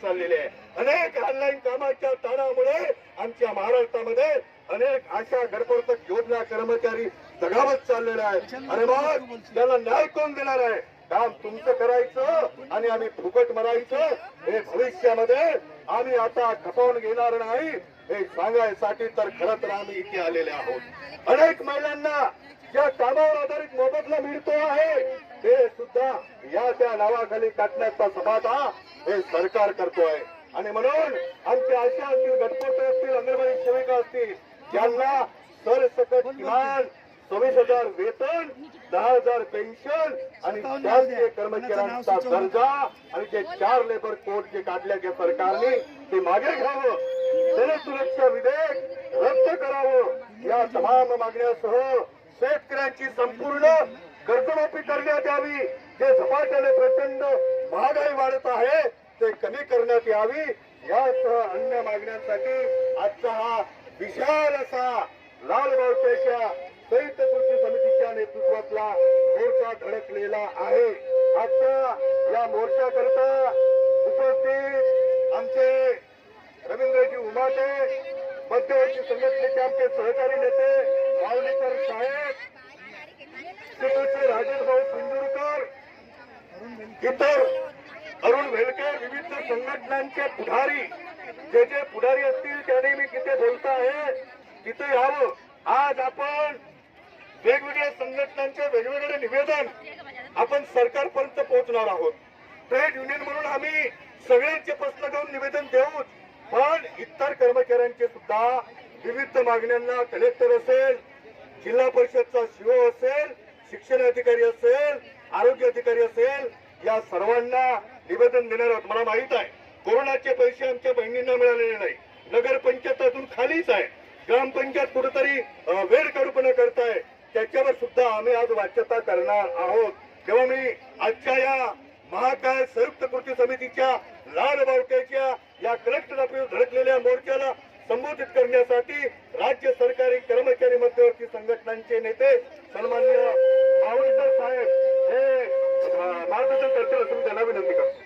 चाललेली आहे। अनेक ऑनलाईन कामाच्या ताणामुळे आमच्या महाराष्ट्रामध्ये अनेक अशा घरपोच योजना कर्मचारी दगावत चाललेले आहेत। आणि मग त्याला न्याय कोण देणार आहे? काम तुमचं करायचं आणि आम्ही फुकट मरायचं हे भविष्यामध्ये आम्ही आता खपवून घेणार नाही हे सांगायसाठी तर खरं तर आम्ही इथे आलेले आहोत। अनेक महिलांना ज्या कामावर आधारित मोबदला मिळतो आहे ते सुद्धा या त्या नावाखाली काटण्याचा समाधा हे सरकार करतोय। आणि म्हणून आमच्या आशा असतील, घटपोट असतील, अंगणवाडी सेविका असतील, ज्यांना सरसकट किमान 26,000 वेतन, 10,000 पेन्शन आणि शासकीय कर्मचाऱ्यांचा दर्जा आणि जे 4 लेबर कोड जे काढले गे सरकारने ते मागे घ्यावं, जनसुरक्षा विधेयक रद्द करावं, या तमाम मागण्यासह शेतकऱ्यांची संपूर्ण कर्जमाफी करण्यात यावी, जे झपाट्याने प्रचंड महागाई वाढत आहे ते कमी करण्यात यावी, यासह अन्य मागण्यांसाठी आजचा हा विशाल असा लाल मोर्चाच्या संयुक्त कृती समितीच्या नेतृत्वातला मोर्चा धडकलेला आहे। आजच्या या मोर्चाकरता उपस्थित आमचे रवींद्रजी उमाटे, मध्यवर्ती संघटनेचे आमचे सहकारी नेते माऊलीकर साहेब, राजेश भाऊ पिंजूरकर, इतर अरुण वेलकर, विविध संघटनांचे पुढारी, जे जे पुढारी असतील त्याने मी तिथे बोलता आहे तिथे यावं। आज आपण वेगवेगळ्या संघटनांचे वेगवेगळे निवेदन आपण सरकारपर्यंत पोहोचणार आहोत। ट्रेड युनियन म्हणून आम्ही सगळ्यांचे प्रश्न घेऊन निवेदन देऊ, पण इतर कर्मचाऱ्यांचे सुद्धा विविध मागण्यांना कलेक्टर असेल, जिल्हा परिषदचा सीओ असेल, शिक्षण अधिकारी असेल, आरोग्य अधिकारी असेल, या सर्वांना निवेदन देणार आहोत। मला माहित आहे कोरोनाचे पैसे आमच्या बहिणींना मिळालेले नाही, नगरपंचायत अजून खालीच आहे, ग्रामपंचायत कुठेतरी वेळ काढूपणा करताय, त्याच्यावर सुद्धा आम्ही आज वाच्यता करणार आहोत। तेव्हा मी आजच्या या महाकाय संयुक्त कृती समितीच्या लाल बावट्याच्या या कलेक्टर ऑफिस धडकलेल्या मोर्चाला संबोधित करण्यासाठी राज्य सरकारी कर्मचारी मध्यवर्ती संघटनांचे नेते सन्माननीय मावळकर साहेब हे मार्गदर्शन करतील असं मी त्यांना विनंती करतो।